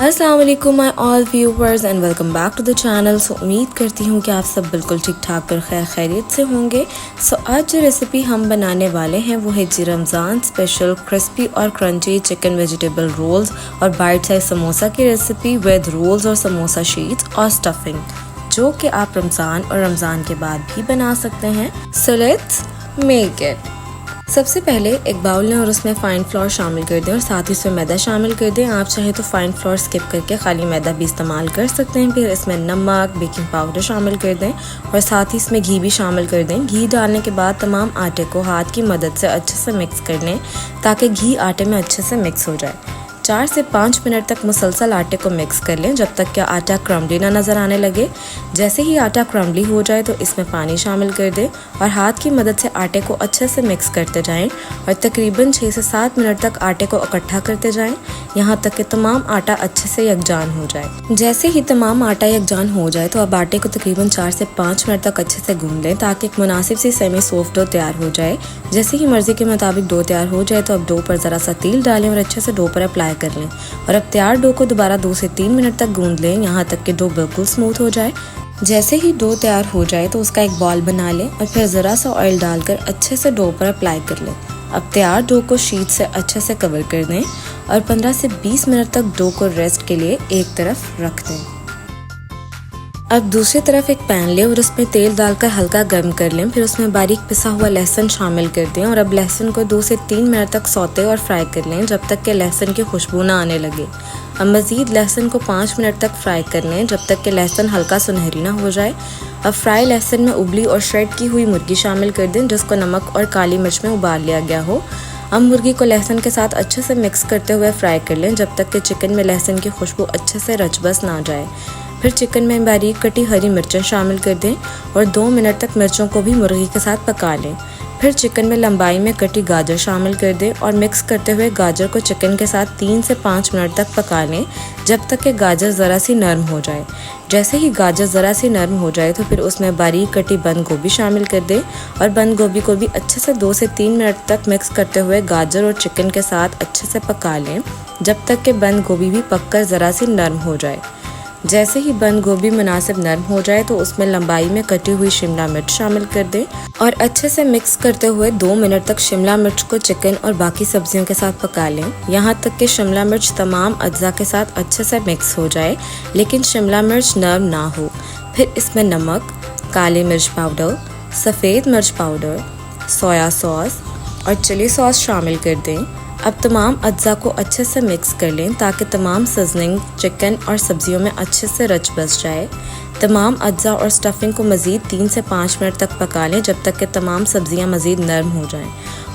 अस्सलाम वालेकुम my all viewers and welcome back to the channel. उम्मीद करती हूँ कि आप सब बिल्कुल ठीक ठाक और खैरियत से होंगे। आज जो रेसिपी हम बनाने वाले हैं वो है जी रमज़ान स्पेशल क्रिस्पी और क्रंची चिकन वेजिटेबल रोल्स और बाइट साइज समोसा की रेसिपी विद रोल्स और समोसा शीट्स और स्टफिंग, जो कि आप रमज़ान और रमज़ान के बाद भी बना सकते हैं। So let's make it. सबसे पहले एक बाउल लें और उसमें फ़ाइन फ्लोर शामिल कर दें और साथ ही इसमें मैदा शामिल कर दें। आप चाहें तो फ़ाइन फ्लोर स्किप करके खाली मैदा भी इस्तेमाल कर सकते हैं। फिर इसमें नमक, बेकिंग पाउडर शामिल कर दें और साथ ही इसमें घी भी शामिल कर दें। घी डालने के बाद तमाम आटे को हाथ की मदद से अच्छे से मिक्स कर लें ताकि घी आटे में अच्छे से मिक्स हो जाए। 4 से 5 मिनट तक मुसलसल आटे को मिक्स कर लें जब तक कि आटा क्रम्बली ना नज़र आने लगे। जैसे ही आटा क्रम्बली हो जाए तो इसमें पानी शामिल कर दें और हाथ की मदद से आटे को अच्छे से मिक्स करते जाएं और तकरीबन 6 से 7 मिनट तक आटे को इकट्ठा करते जाएं, यहाँ तक कि तमाम आटा अच्छे से यकजान हो जाए। जैसे ही तमाम आटा यकजान हो जाए तो अब आटे को तकरीबन 4 से 5 मिनट तक अच्छे से गूंद लें ताकि एक मुनासिब सी सेमी सॉफ्ट डो तैयार हो जाए। जैसे ही मर्ज़ी के मुताबिक डो तैयार हो जाए तो अब डो पर ज़रा सा तेल डालें और अच्छे से डो पर अप्लाई कर लें और अब तैयार डो को दोबारा 2 से 3 मिनट तक गूंद लें, यहाँ तक कि डो बिल्कुल स्मूथ हो जाए। जैसे ही डो तैयार हो जाए तो उसका एक बॉल बना लें और फिर ज़रा सा ऑयल डालकर अच्छे से डो पर अप्लाई कर लें। अब तैयार डो को शीट से अच्छे से कवर कर दें और 15 से 20 मिनट तक डो को रेस्ट के लिए एक तरफ रख दें। अब दूसरी तरफ एक पैन लें और उसमें तेल डालकर हल्का गर्म कर लें। फिर उसमें बारीक पिसा हुआ लहसुन शामिल कर दें और अब लहसुन को 2 से 3 मिनट तक सौते और फ्राई कर लें जब तक कि लहसुन की खुशबू ना आने लगे। अब मज़ीद लहसुन को 5 मिनट तक फ्राई कर लें जब तक कि लहसुन हल्का सुनहरी ना हो जाए। अब फ्राई लहसुन में उबली और श्रेड की हुई मुर्गी शामिल कर दें जिसको नमक और काली मिर्च में उबाल लिया गया हो। अब मुर्गी को लहसुन के साथ अच्छे से मिक्स करते हुए फ्राई कर लें जब तक कि चिकन में लहसुन की खुशबू अच्छे से रच बस ना जाए। फिर चिकन में बारीक कटी हरी मिर्चें शामिल कर दें और 2 मिनट तक मिर्चों को भी मुर्गी के साथ पका लें। फिर चिकन में लंबाई में कटी गाजर शामिल कर दें और मिक्स करते हुए गाजर को चिकन के साथ 3 से 5 मिनट तक पका लें जब तक कि गाजर ज़रा सी नरम हो जाए। जैसे ही गाजर ज़रा सी नरम हो जाए तो फिर उसमें बारीक कटी बंद गोभी शामिल कर दें और बंद गोभी को भी अच्छे से 2 से 3 मिनट तक मिक्स करते हुए गाजर और चिकन के साथ अच्छे से पका लें जब तक कि बंद गोभी भी पककर ज़रा सी नरम हो जाए। जैसे ही बंद गोभी मुनासिब नरम हो जाए तो उसमें लंबाई में कटी हुई शिमला मिर्च शामिल कर दें और अच्छे से मिक्स करते हुए 2 मिनट तक शिमला मिर्च को चिकन और बाकी सब्जियों के साथ पका लें, यहाँ तक कि शिमला मिर्च तमाम अज्जा के साथ अच्छे से मिक्स हो जाए लेकिन शिमला मिर्च नरम ना हो। फिर इसमें नमक, काली मिर्च पाउडर, सफ़ेद मिर्च पाउडर, सोया सॉस और चिली सॉस शामिल कर दें। अब तमाम अज्जा को अच्छे से मिक्स कर लें ताकि तमाम सीजनिंग चिकन और सब्जियों में अच्छे से रच बस जाए। तमाम अज्जा और स्टफिंग को मज़ीद 3 से 5 मिनट तक पका लें जब तक कि तमाम सब्जियां मज़ीद नरम हो जाएं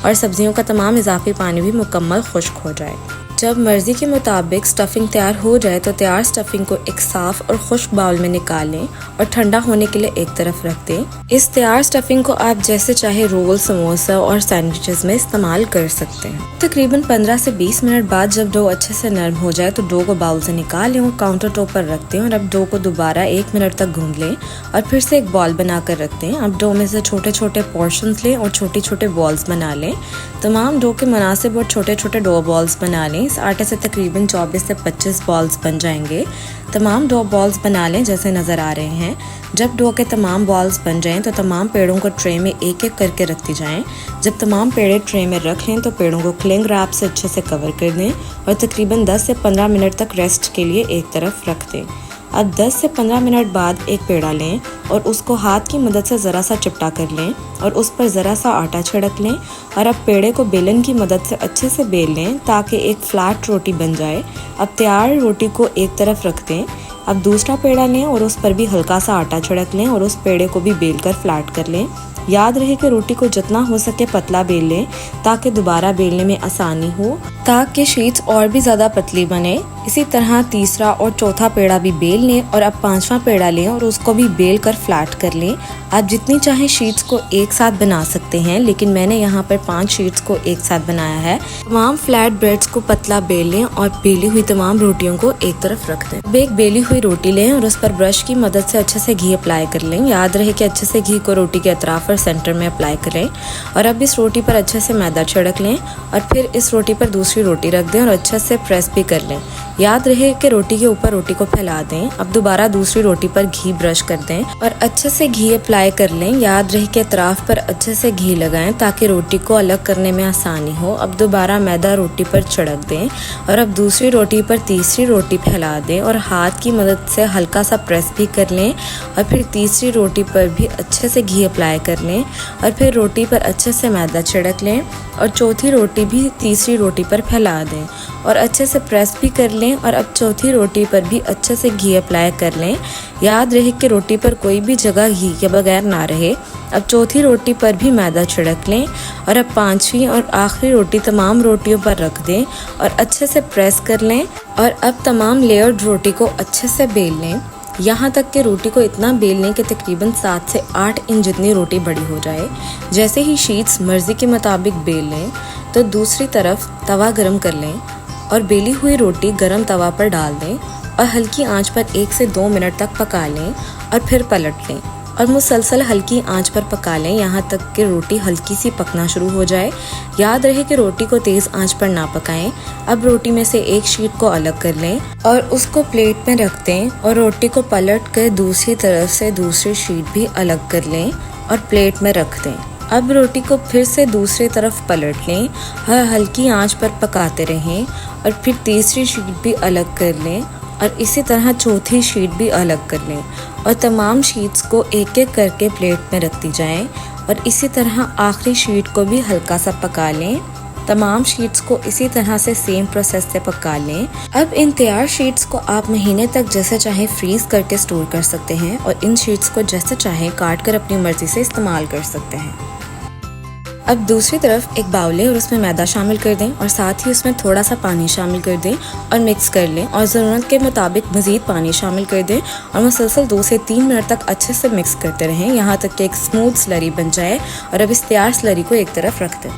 और सब्जियों का तमाम इजाफी पानी भी मुकम्मल खुश्क हो जाए। जब मर्ज़ी के मुताबिक स्टफिंग तैयार हो जाए तो तैयार स्टफिंग को एक साफ़ और खुश्क बाउल में निकालें और ठंडा होने के लिए एक तरफ रख दें। इस तैयार स्टफिंग को आप जैसे चाहे रोल, समोसा और सैंडविचेस में इस्तेमाल कर सकते हैं। तकरीबन 15 से 20 मिनट बाद जब डो अच्छे से नरम हो जाए तो डो को बाउल से निकाल लें और काउंटर टॉप पर रख दें और अब डो को दोबारा 1 मिनट तक गूंद लें और फिर से एक बॉल बनाकर रख दें। अब डो में से छोटे छोटे पोर्शंस लें और छोटे छोटे बॉल्स बना लें। तमाम डो के मुनासिब और छोटे छोटे डो बॉल्स बना लें। इस आटे से तकरीबन 24 से 25 बॉल्स बन जाएंगे। तमाम डो बॉल्स बना लें जैसे नज़र आ रहे हैं। जब डो के तमाम बॉल्स बन जाएं तो तमाम पेड़ों को ट्रे में एक एक करके रखती जाएं। जब तमाम पेड़े ट्रे में रख लें तो पेड़ों को क्लिंग रैप से अच्छे से कवर कर दें और तकरीबन 10 से 15 मिनट तक रेस्ट के लिए एक तरफ रख दें। अब 10 से 15 मिनट बाद एक पेड़ा लें और उसको हाथ की मदद से ज़रा सा चिपटा कर लें और उस पर ज़रा सा आटा छिड़क लें और अब पेड़े को बेलन की मदद से अच्छे से बेल लें ताकि एक फ्लैट रोटी बन जाए। अब तैयार रोटी को एक तरफ रख दें। अब दूसरा पेड़ा लें और उस पर भी हल्का सा आटा छिड़क लें और उस पेड़े को भी बेल कर फ्लैट कर लें। याद रहे कि रोटी को जितना हो सके पतला बेल लें ताकि दोबारा बेलने में आसानी हो, ताकि शीट्स और भी ज़्यादा पतली बने। इसी तरह तीसरा और चौथा पेड़ा भी बेल लें और अब 5वां पेड़ा लें और उसको भी बेल कर फ्लैट कर लें। आप जितनी चाहें शीट्स को एक साथ बना सकते हैं लेकिन मैंने यहाँ पर 5 शीट्स को एक साथ बनाया है। तमाम फ्लैट ब्रेड्स को पतला बेल लें और बेली हुई तमाम रोटियों को एक तरफ रख दें। अब एक बेली हुई रोटी लें और उस पर ब्रश की मदद से अच्छे से घी अप्लाई कर लें। याद रहे कि अच्छे से घी को रोटी के अतराफ और सेंटर में अप्लाई करें और अब इस रोटी पर अच्छे से मैदा छिड़क लें और फिर इस रोटी पर दूसरी रोटी रख दें और अच्छे से प्रेस भी कर लें। याद रहे कि रोटी के ऊपर रोटी को फैला दें। अब दोबारा दूसरी रोटी पर घी ब्रश कर दें और अच्छे से घी अप्लाई कर लें। याद रहे कि अतराफ पर अच्छे से घी लगाएं ताकि रोटी को अलग करने में आसानी हो। अब दोबारा मैदा रोटी पर छिड़क दें और अब दूसरी रोटी पर तीसरी रोटी फैला दें और हाथ की मदद से हल्का सा प्रेस भी कर लें और फिर तीसरी रोटी पर भी अच्छे से घी अप्लाई कर लें और फिर रोटी पर अच्छे से मैदा छिड़क लें और चौथी रोटी भी तीसरी रोटी पर फैला दें और अच्छे से प्रेस भी कर लें और अब चौथी रोटी पर भी अच्छे से घी अप्लाई कर लें। याद रहे कि रोटी पर कोई भी जगह घी के बगैर ना रहे। अब चौथी रोटी पर भी मैदा छिड़क लें और अब पांचवी और आखिरी रोटी तमाम रोटियों पर रख दें और अच्छे से प्रेस कर लें और अब तमाम लेयर्ड रोटी को अच्छे से बेल लें, यहाँ तक कि रोटी को इतना बेल लें कि तकरीबन 7 से 8 इंच जितनी रोटी बड़ी हो जाए। जैसे ही शीट्स मर्ज़ी के मुताबिक बेल लें तो दूसरी तरफ तवा गरम कर लें और बेली हुई रोटी गरम तवा पर डाल दें और हल्की आंच पर 1 से 2 मिनट तक पका लें और फिर पलट लें और मुसलसल हल्की आंच पर पका लें यहाँ तक कि रोटी हल्की सी पकना शुरू हो जाए। याद रहे कि रोटी को तेज़ आंच पर ना पकाएं। अब रोटी में से एक शीट को अलग कर लें और उसको प्लेट में रख दें और रोटी को पलट कर दूसरी तरफ से दूसरी शीट भी अलग कर लें और प्लेट में रख दें। अब रोटी को फिर से दूसरी तरफ पलट लें और हल्की आंच पर पकाते रहें और फिर तीसरी शीट भी अलग कर लें और इसी तरह चौथी शीट भी अलग कर लें और तमाम शीट्स को एक एक करके प्लेट में रखती जाएं और इसी तरह आखिरी शीट को भी हल्का सा पका लें। तमाम शीट्स को इसी तरह से सेम प्रोसेस से पका लें। अब इन तैयार शीट्स को आप महीने तक जैसे चाहे फ्रीज करके स्टोर कर सकते हैं और इन शीट्स को जैसे चाहे काट कर अपनी मर्जी से इस्तेमाल कर सकते हैं। अब दूसरी तरफ एक बाउल लें और उसमें मैदा शामिल कर दें और साथ ही उसमें थोड़ा सा पानी शामिल कर दें और मिक्स कर लें और ज़रूरत के मुताबिक मज़ीद पानी शामिल कर दें और मुसलसल 2 से 3 मिनट तक अच्छे से मिक्स करते रहें यहाँ तक कि एक स्मूथ स्लरी बन जाए और अब इस तैयार स्लरी को एक तरफ रख दें।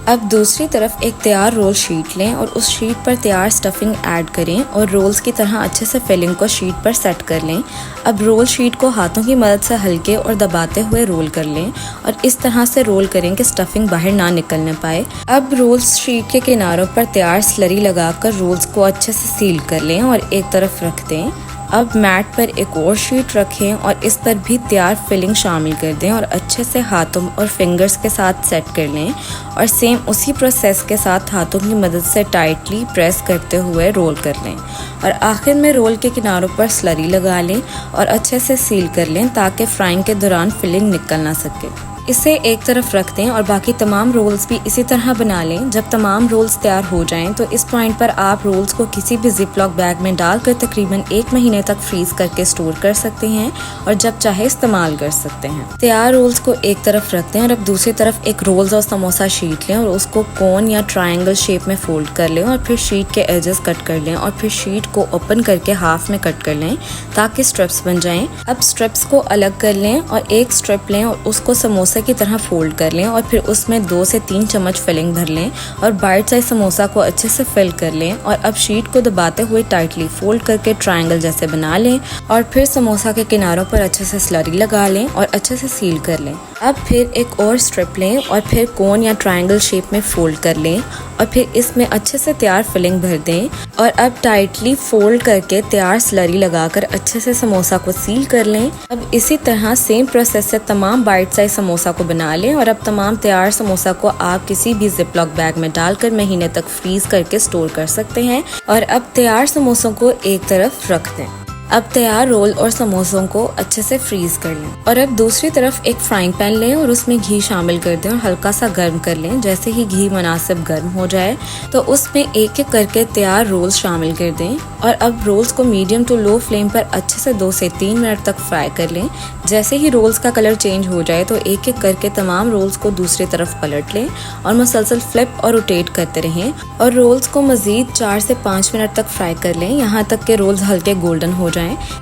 अब दूसरी तरफ एक तैयार रोल शीट लें और उस शीट पर तैयार स्टफिंग ऐड करें और रोल्स की तरह अच्छे से फिलिंग को शीट पर सेट कर लें। अब रोल शीट को हाथों की मदद से हल्के और दबाते हुए रोल कर लें और इस तरह से रोल करें कि स्टफिंग बाहर ना निकलने पाए। अब रोल्स शीट के किनारों पर तैयार स्लरी लगाकर रोल्स को अच्छे से सील कर लें और एक तरफ रख दें। अब मैट पर एक और शीट रखें और इस पर भी तैयार फिलिंग शामिल कर दें और अच्छे से हाथों और फिंगर्स के साथ सेट कर लें और सेम उसी प्रोसेस के साथ हाथों की मदद से टाइटली प्रेस करते हुए रोल कर लें और आखिर में रोल के किनारों पर स्लरी लगा लें और अच्छे से सील कर लें ताकि फ्राइंग के दौरान फिलिंग निकल ना सके। इसे एक तरफ रख दें और बाकी तमाम रोल्स भी इसी तरह बना लें। जब तमाम रोल्स तैयार हो जाएं तो इस पॉइंट पर आप रोल्स को किसी भी जिप लॉक बैग में डालकर तकरीबन 1 महीने तक फ्रीज करके स्टोर कर सकते हैं और जब चाहे इस्तेमाल कर सकते हैं। तैयार रोल्स को एक तरफ रख दें और अब दूसरी तरफ एक रोल्स और समोसा शीट लें और उसको कोन या ट्रायंगल शेप में फोल्ड कर लें और फिर शीट के एजेस कट कर लें और फिर शीट को ओपन करके हाफ में कट कर लें ताकि स्ट्रिप्स बन जाएं। अब स्ट्रिप्स को अलग कर लें और एक स्ट्रिप लें और उसको समोसा की तरह फोल्ड कर लें और फिर उसमें 2 से 3 चम्मच फिलिंग भर लें और बाइट साइज समोसा को अच्छे से फिल कर लें और अब शीट को दबाते हुए टाइटली फोल्ड करके ट्रायंगल जैसे बना लें और फिर समोसा के किनारों पर अच्छे से स्लरी लगा लें और अच्छे से सील कर लें। अब फिर एक और स्ट्रिप लें और फिर कोन या ट्रायंगल शेप में फोल्ड कर लें और फिर इसमें अच्छे से तैयार फिलिंग भर दें और अब टाइटली फोल्ड करके तैयार स्लरी लगाकर अच्छे से समोसा को सील कर लें। अब इसी तरह सेम प्रोसेस से तमाम बाइट साइज समोसा को बना लें और अब तमाम तैयार समोसा को आप किसी भी जिप लॉक बैग में डालकर महीने तक फ्रीज करके स्टोर कर सकते हैं और अब तैयार समोसों को एक तरफ रख दें। अब तैयार रोल और समोसों को अच्छे से फ्रीज कर लें और अब दूसरी तरफ एक फ्राइंग पैन लें और उसमें घी शामिल कर दें और हल्का सा गर्म कर लें। जैसे ही घी मुनासिब गर्म हो जाए तो उसमें एक एक करके तैयार रोल्स शामिल कर दें और अब रोल्स को मीडियम टू लो फ्लेम पर अच्छे से 2 से 3 मिनट तक फ्राई कर लें। जैसे ही रोल्स का कलर चेंज हो जाए तो एक एक करके तमाम रोल्स को दूसरी तरफ पलट लें और मुसलसल फ्लिप और रोटेट करते रहें और रोल्स को मजीद 4 से 5 मिनट तक फ्राई कर लें यहाँ तक कि रोल्स हल्के गोल्डन हो जाएं।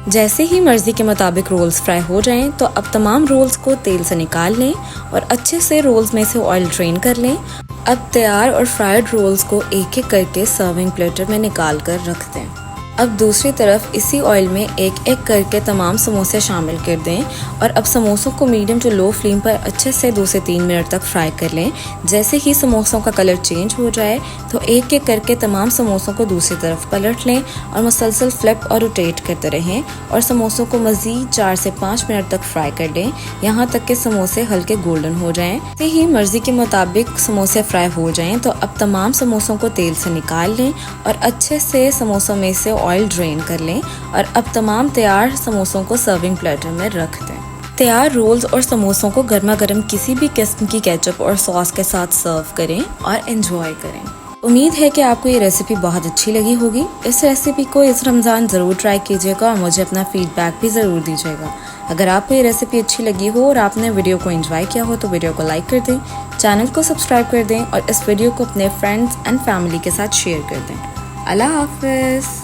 जैसे ही मर्जी के मुताबिक रोल्स फ्राई हो जाएं तो अब तमाम रोल्स को तेल से निकाल लें और अच्छे से रोल्स में से ऑयल ड्रेन कर लें। अब तैयार और फ्राइड रोल्स को एक एक करके सर्विंग प्लेटर में निकाल कर रख दें। अब दूसरी तरफ इसी ऑयल में एक एक करके तमाम समोसे शामिल कर दें और अब समोसों को मीडियम टू लो फ्लेम पर अच्छे से 2 से 3 मिनट तक फ्राई कर लें। जैसे ही समोसों का कलर चेंज हो जाए तो एक एक करके तमाम समोसों को दूसरी तरफ पलट लें और मुसलसल फ्लिप और रोटेट करते रहें और समोसों को मज़ीद 4 से 5 मिनट तक फ्राई कर लें, यहाँ तक कि समोसे हल्के गोल्डन हो जाएं। ऐसे ही मर्ज़ी के मुताबिक समोसे फ्राई हो जाएं तो अब तमाम समोसों को तेल से निकाल लें और अच्छे से समोसों में से ऑयल ड्रेन कर लें और अब तमाम तैयार समोसों को सर्विंग प्लेटर में रख दें। तैयार रोल्स और समोसों को गर्मा गर्म किसी भी किस्म की केचप और सॉस के साथ सर्व करें और एंजॉय करें। उम्मीद है कि आपको ये रेसिपी बहुत अच्छी लगी होगी। इस रेसिपी को इस रमज़ान ज़रूर ट्राई कीजिएगा और मुझे अपना फीडबैक भी ज़रूर दीजिएगा। अगर आपको ये रेसिपी अच्छी लगी हो और आपने वीडियो को एंजॉय किया हो तो वीडियो को लाइक कर दें, चैनल को सब्सक्राइब कर दें और इस वीडियो को अपने फ्रेंड्स एंड फैमिली के साथ शेयर कर दें। अल्लाह हाफ़िज़।